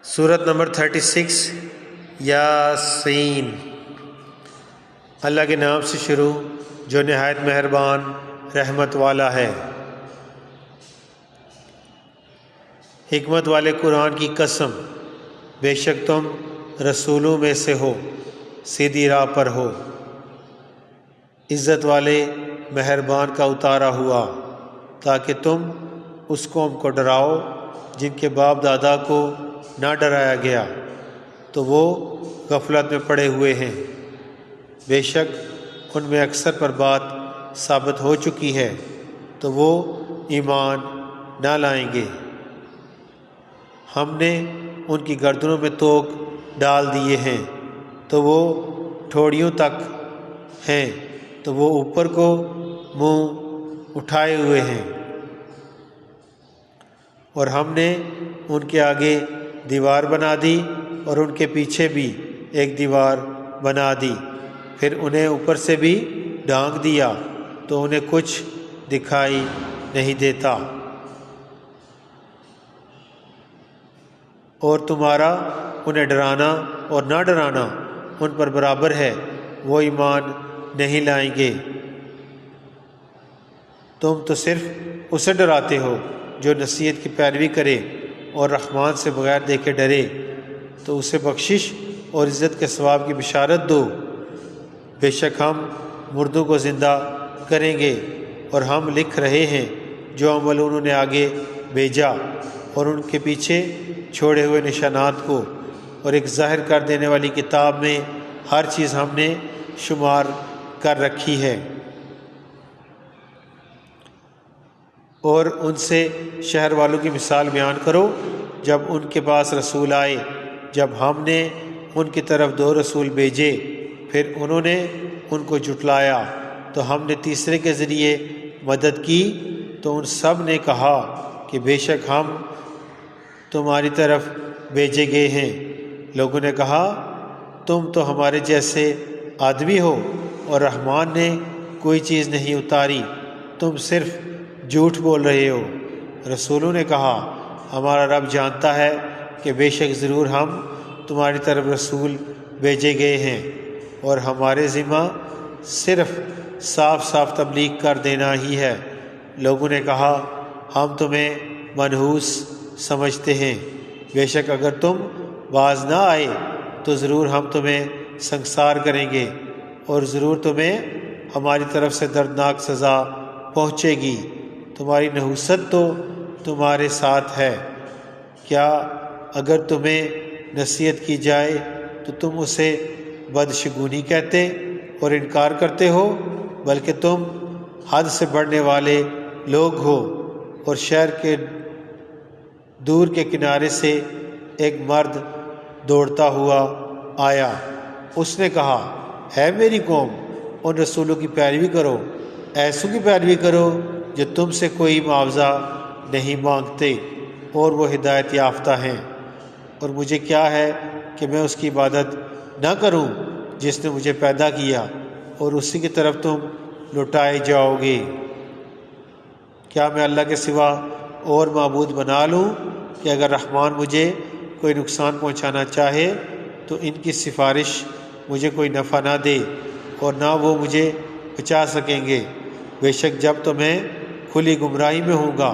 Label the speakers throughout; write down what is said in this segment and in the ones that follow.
Speaker 1: سورت نمبر 36 یاسین۔ اللہ کے نام سے شروع جو نہایت مہربان رحمت والا ہے۔ حکمت والے قرآن کی قسم، بے شک تم رسولوں میں سے ہو، سیدھی راہ پر ہو۔ عزت والے مہربان کا اتارا ہوا تاکہ تم اس قوم کو ڈراؤ جن کے باپ دادا کو نہ ڈرایا گیا تو وہ غفلت میں پڑے ہوئے ہیں۔ بے شک ان میں اکثر پر بات ثابت ہو چکی ہے تو وہ ایمان نہ لائیں گے۔ ہم نے ان کی گردنوں میں توق ڈال دیے ہیں تو وہ ٹھوڑیوں تک ہیں تو وہ اوپر کو منہ اٹھائے ہوئے ہیں، اور ہم نے ان کے آگے دیوار بنا دی اور ان کے پیچھے بھی ایک دیوار بنا دی، پھر انہیں اوپر سے بھی ڈھانک دیا تو انہیں کچھ دکھائی نہیں دیتا۔ اور تمہارا انہیں ڈرانا اور نہ ڈرانا ان پر برابر ہے، وہ ایمان نہیں لائیں گے۔ تم تو صرف اسے ڈراتے ہو جو نصیحت کی پیروی کرے اور رحمان سے بغیر دیکھے ڈرے، تو اسے بخشش اور عزت کے ثواب کی بشارت دو۔ بے شک ہم مردوں کو زندہ کریں گے اور ہم لکھ رہے ہیں جو عمل انہوں نے آگے بھیجا اور ان کے پیچھے چھوڑے ہوئے نشانات کو، اور ایک ظاہر کر دینے والی کتاب میں ہر چیز ہم نے شمار کر رکھی ہے۔ اور ان سے شہر والوں کی مثال بیان کرو جب ان کے پاس رسول آئے، جب ہم نے ان کی طرف 2 رسول بھیجے پھر انہوں نے ان کو جھٹلایا تو ہم نے تیسرے کے ذریعے مدد کی تو ان سب نے کہا کہ بے شک ہم تمہاری طرف بھیجے گئے ہیں۔ لوگوں نے کہا تم تو ہمارے جیسے آدمی ہو اور رحمان نے کوئی چیز نہیں اتاری، تم صرف جھوٹ بول رہے ہو۔ رسولوں نے کہا ہمارا رب جانتا ہے کہ بے شک ضرور ہم تمہاری طرف رسول بھیجے گئے ہیں، اور ہمارے ذمہ صرف صاف صاف تبلیغ کر دینا ہی ہے۔ لوگوں نے کہا ہم تمہیں منحوس سمجھتے ہیں، بے شک اگر تم باز نہ آئے تو ضرور ہم تمہیں سنگسار کریں گے، اور ضرور تمہیں ہماری طرف سے دردناک سزا پہنچے گی۔ تمہاری نحوست تو تمہارے ساتھ ہے، کیا اگر تمہیں نصیحت کی جائے تو تم اسے بدشگونی کہتے اور انکار کرتے ہو؟ بلکہ تم حد سے بڑھنے والے لوگ ہو۔ اور شہر کے دور کے کنارے سے ایک مرد دوڑتا ہوا آیا، اس نے کہا اے میری قوم، ان رسولوں کی پیروی کرو، ایسوں کی پیروی کرو جو تم سے کوئی معاوضہ نہیں مانگتے اور وہ ہدایت یافتہ ہیں، اور مجھے کیا ہے کہ میں اس کی عبادت نہ کروں جس نے مجھے پیدا کیا، اور اسی کی طرف تم لوٹائے جاؤ گے۔ کیا میں اللہ کے سوا اور معبود بنا لوں کہ اگر رحمان مجھے کوئی نقصان پہنچانا چاہے تو ان کی سفارش مجھے کوئی نفع نہ دے اور نہ وہ مجھے بچا سکیں گے۔ بے شک جب تو میں کھلی گمراہی میں ہوں گا،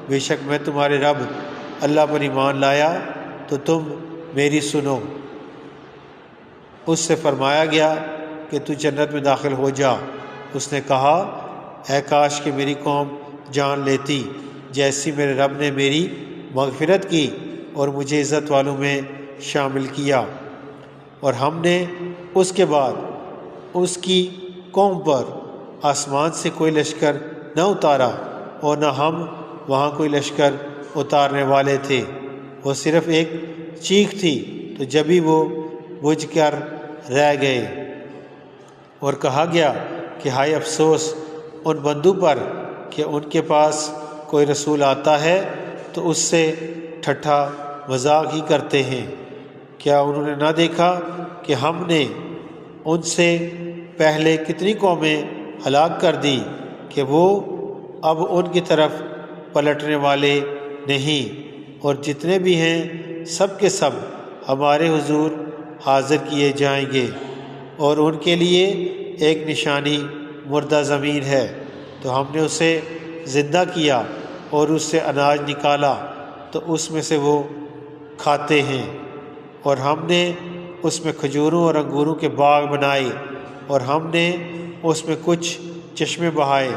Speaker 1: بے شک میں تمہارے رب اللہ پر ایمان لایا تو تم میری سنو۔ اس سے فرمایا گیا کہ تو جنت میں داخل ہو جا۔ اس نے کہا اے کاش کہ میری قوم جان لیتی جیسی میرے رب نے میری مغفرت کی اور مجھے عزت والوں میں شامل کیا۔ اور ہم نے اس کے بعد اس کی قوم پر آسمان سے کوئی لشکر نہ اتارا اور نہ ہم وہاں کوئی لشکر اتارنے والے تھے، وہ صرف ایک چیخ تھی تو جبھی وہ بجھ کر رہ گئے۔ اور کہا گیا کہ ہائے افسوس ان بندوں پر کہ ان کے پاس کوئی رسول آتا ہے تو اس سے ٹھٹھا مذاق ہی کرتے ہیں۔ کیا انہوں نے نہ دیکھا کہ ہم نے ان سے پہلے کتنی قومیں ہلاک کر دی کہ وہ اب ان کی طرف پلٹنے والے نہیں، اور جتنے بھی ہیں سب کے سب ہمارے حضور حاضر کیے جائیں گے، اور ان کے لیے ایک نشانی مردہ زمین ہے، تو ہم نے اسے زندہ کیا اور اس سے اناج نکالا تو اس میں سے وہ کھاتے ہیں، اور ہم نے اس میں کھجوروں اور انگوروں کے باغ بنائے، اور ہم نے اس میں کچھ چشمے بہائے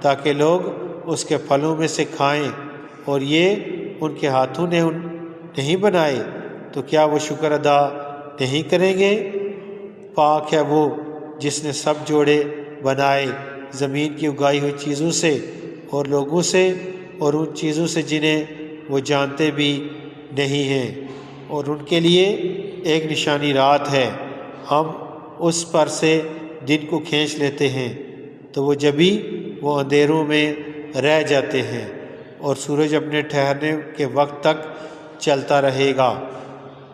Speaker 1: تاکہ لوگ اس کے پھلوں میں سے کھائیں، اور یہ ان کے ہاتھوں نے نہیں بنائے، تو کیا وہ شکر ادا نہیں کریں گے؟ پاک ہے وہ جس نے سب جوڑے بنائے زمین کی اگائی ہوئی چیزوں سے اور لوگوں سے اور ان چیزوں سے جنہیں وہ جانتے بھی نہیں ہیں، اور ان کے لیے ایک نشانی رات ہے، ہم اس پر سے دن کو کھینچ لیتے ہیں تو وہ جبھی وہ اندھیروں میں رہ جاتے ہیں، اور سورج اپنے ٹھہرنے کے وقت تک چلتا رہے گا۔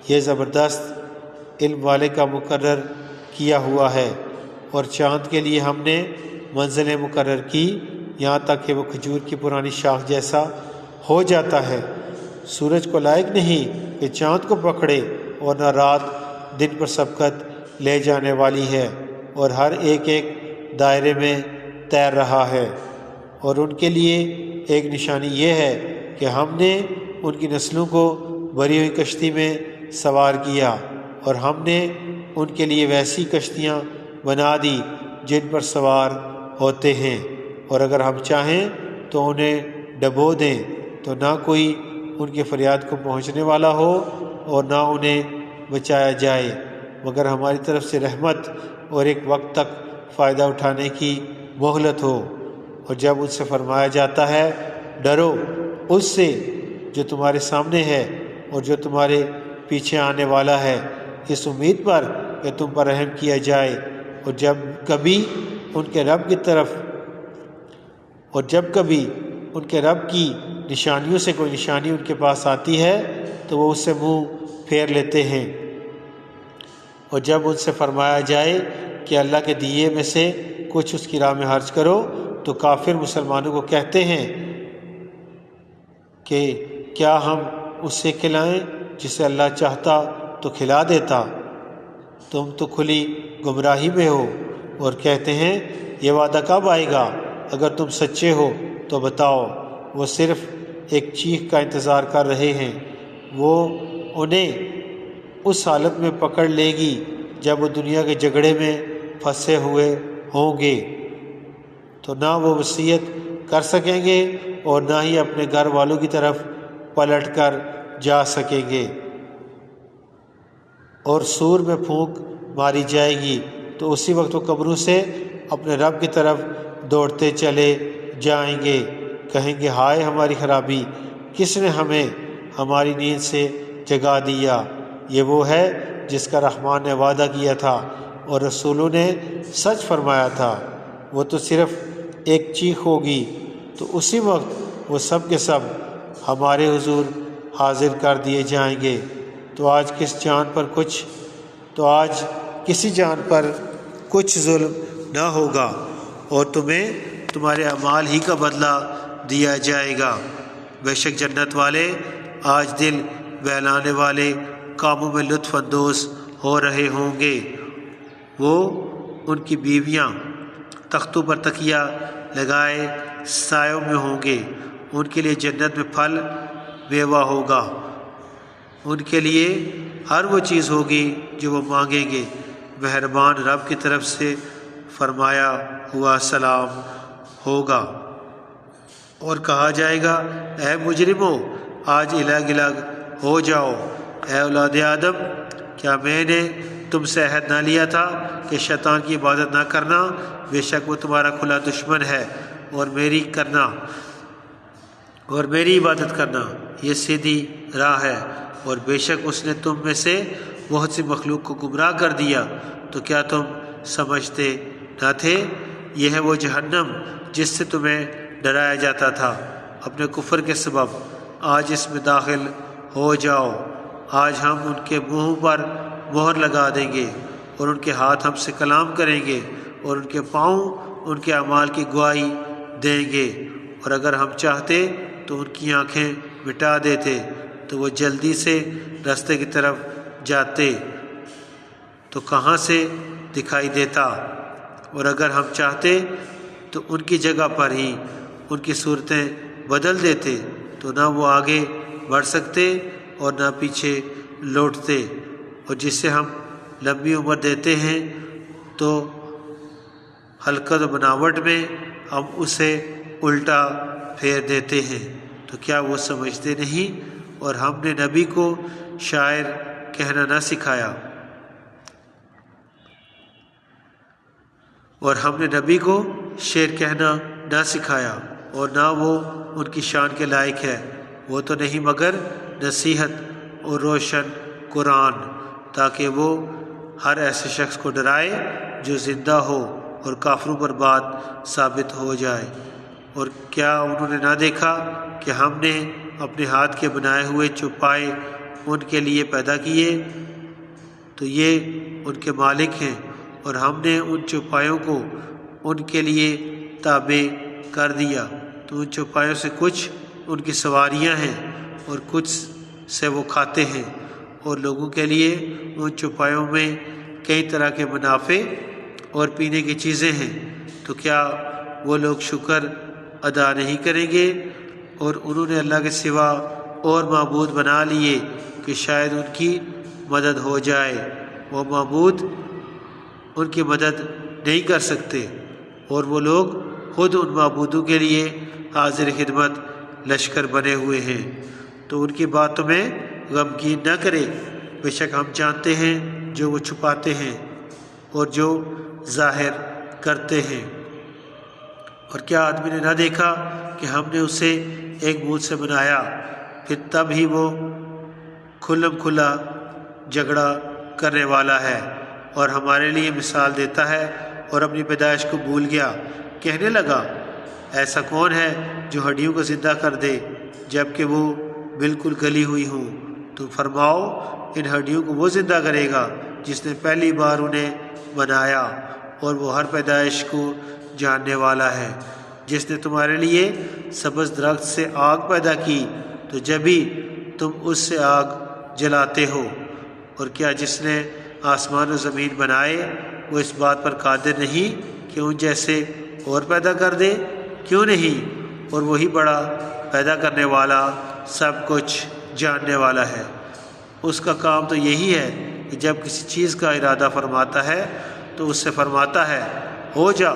Speaker 1: یہ زبردست علم والے کا مقرر کیا ہوا ہے، اور چاند کے لیے ہم نے منزلیں مقرر کی یہاں تک کہ وہ کھجور کی پرانی شاخ جیسا ہو جاتا ہے۔ سورج کو لائق نہیں کہ چاند کو پکڑے، اور نہ رات دن پر سبقت لے جانے والی ہے، اور ہر ایک ایک دائرے میں تیر رہا ہے۔ اور ان کے لیے ایک نشانی یہ ہے کہ ہم نے ان کی نسلوں کو بھری ہوئی کشتی میں سوار کیا، اور ہم نے ان کے لیے ویسی کشتیاں بنا دی جن پر سوار ہوتے ہیں، اور اگر ہم چاہیں تو انہیں ڈبو دیں تو نہ کوئی ان کی فریاد کو پہنچنے والا ہو اور نہ انہیں بچایا جائے، مگر ہماری طرف سے رحمت اور ایک وقت تک فائدہ اٹھانے کی مہلت ہو۔ اور جب ان سے فرمایا جاتا ہے ڈرو اس سے جو تمہارے سامنے ہے اور جو تمہارے پیچھے آنے والا ہے، اس امید پر کہ تم پر رحم کیا جائے، اور جب کبھی ان کے رب کی نشانیوں سے کوئی نشانی ان کے پاس آتی ہے تو وہ اس سے منہ پھیر لیتے ہیں۔ اور جب ان سے فرمایا جائے کہ اللہ کے دیے میں سے کچھ اس کی راہ میں خرچ کرو، تو کافر مسلمانوں کو کہتے ہیں کہ کیا ہم اس سے کھلائیں جسے اللہ چاہتا تو کھلا دیتا، تم تو کھلی گمراہی میں ہو۔ اور کہتے ہیں یہ وعدہ کب آئے گا؟ اگر تم سچے ہو تو بتاؤ۔ وہ صرف ایک چیخ کا انتظار کر رہے ہیں، وہ انہیں اس حالت میں پکڑ لے گی جب وہ دنیا کے جھگڑے میں پھنسے ہوئے ہوں گے، تو نہ وہ وصیت کر سکیں گے اور نہ ہی اپنے گھر والوں کی طرف پلٹ کر جا سکیں گے۔ اور سور میں پھونک ماری جائے گی تو اسی وقت وہ قبروں سے اپنے رب کی طرف دوڑتے چلے جائیں گے، کہیں گے ہائے ہماری خرابی، کس نے ہمیں ہماری نیند سے جگا دیا؟ یہ وہ ہے جس کا رحمان نے وعدہ کیا تھا اور رسولوں نے سچ فرمایا تھا۔ وہ تو صرف ایک چیخ ہوگی تو اسی وقت وہ سب کے سب ہمارے حضور حاضر کر دیے جائیں گے۔ تو آج کسی جان پر کچھ ظلم نہ ہوگا، اور تمہیں تمہارے اعمال ہی کا بدلہ دیا جائے گا۔ بے شک جنت والے آج دل بہلانے والے کاموں میں لطف اندوز ہو رہے ہوں گے۔ وہ ان کی بیویاں تختوں پر تکیہ لگائے سایوں میں ہوں گے، ان کے لیے جنت میں پھل میوہ ہوگا، ان کے لیے ہر وہ چیز ہوگی جو وہ مانگیں گے۔ مہربان رب کی طرف سے فرمایا ہوا سلام ہوگا، اور کہا جائے گا اے مجرموں آج الگ الگ ہو جاؤ۔ اے اولاد آدم، کیا میں نے تم سے عہد نہ لیا تھا کہ شیطان کی عبادت نہ کرنا؟ بے شک وہ تمہارا کھلا دشمن ہے، اور میری عبادت کرنا یہ سیدھی راہ ہے، اور بے شک اس نے تم میں سے بہت سی مخلوق کو گمراہ کر دیا، تو کیا تم سمجھتے نہ تھے؟ یہ ہے وہ جہنم جس سے تمہیں ڈرایا جاتا تھا اپنے کفر کے سبب، آج اس میں داخل ہو جاؤ۔ آج ہم ان کے منہوں پر مہر لگا دیں گے، اور ان کے ہاتھ ہم سے کلام کریں گے، اور ان کے پاؤں ان کے اعمال کی گواہی دیں گے، اور اگر ہم چاہتے تو ان کی آنکھیں مٹا دیتے، تو وہ جلدی سے راستے کی طرف جاتے تو کہاں سے دکھائی دیتا، اور اگر ہم چاہتے تو ان کی جگہ پر ہی ان کی صورتیں بدل دیتے، تو نہ وہ آگے بڑھ سکتے اور نہ پیچھے لوٹتے، اور جس سے ہم لمبی عمر دیتے ہیں تو حلقت و بناوٹ میں ہم اسے الٹا پھیر دیتے ہیں، تو کیا وہ سمجھتے نہیں؟ اور ہم نے نبی کو شاعر کہنا نہ سکھایا، اور ہم نے نبی کو شعر کہنا نہ سکھایا، اور نہ وہ ان کی شان کے لائق ہے، وہ تو نہیں مگر نصیحت اور روشن قرآن، تاکہ وہ ہر ایسے شخص کو ڈرائے جو زندہ ہو اور کافروں پر بات ثابت ہو جائے۔ اور کیا انہوں نے نہ دیکھا کہ ہم نے اپنے ہاتھ کے بنائے ہوئے چوپائے ان کے لیے پیدا کیے، تو یہ ان کے مالک ہیں، اور ہم نے ان چوپایوں کو ان کے لیے تابع کر دیا، تو ان چوپایوں سے کچھ ان کی سواریاں ہیں اور کچھ سے وہ کھاتے ہیں، اور لوگوں کے لیے ان چوپایوں میں کئی طرح کے منافع اور پینے کی چیزیں ہیں، تو کیا وہ لوگ شکر ادا نہیں کریں گے؟ اور انہوں نے اللہ کے سوا اور معبود بنا لیے کہ شاید ان کی مدد ہو جائے، وہ معبود ان کی مدد نہیں کر سکتے، اور وہ لوگ خود ان معبودوں کے لیے حاضر خدمت لشکر بنے ہوئے ہیں، تو ان کی باتوں میں غمگین نہ کرے، بے شک ہم جانتے ہیں جو وہ چھپاتے ہیں اور جو ظاہر کرتے ہیں۔ اور کیا آدمی نے نہ دیکھا کہ ہم نے اسے ایک بوجھ سے بنایا، پھر تب ہی وہ کھلم کھلا جھگڑا کرنے والا ہے، اور ہمارے لیے مثال دیتا ہے، اور اپنی پیدائش کو بھول گیا، کہنے لگا ایسا کون ہے جو ہڈیوں کو زندہ کر دے جب کہ وہ بالکل گلی ہوئی ہوں؟ تم فرماؤ ان ہڈیوں کو وہ زندہ کرے گا جس نے پہلی بار انہیں بنایا، اور وہ ہر پیدائش کو جاننے والا ہے۔ جس نے تمہارے لیے سبز درخت سے آگ پیدا کی تو جبھی تم اس سے آگ جلاتے ہو، اور کیا جس نے آسمان و زمین بنائے وہ اس بات پر قادر نہیں کہ ان جیسے اور پیدا کر دے؟ کیوں نہیں؟ اور وہی بڑا پیدا کرنے والا سب کچھ جاننے والا ہے۔ اس کا کام تو یہی ہے کہ جب کسی چیز کا ارادہ فرماتا ہے تو اس سے فرماتا ہے ہو جا،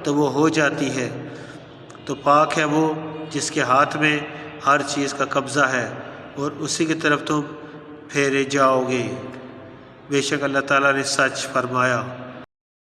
Speaker 1: تو وہ ہو جاتی ہے۔ تو پاک ہے وہ جس کے ہاتھ میں ہر چیز کا قبضہ ہے، اور اسی کی طرف تم پھیرے جاؤ گے۔ بے شک اللہ تعالیٰ نے سچ فرمایا۔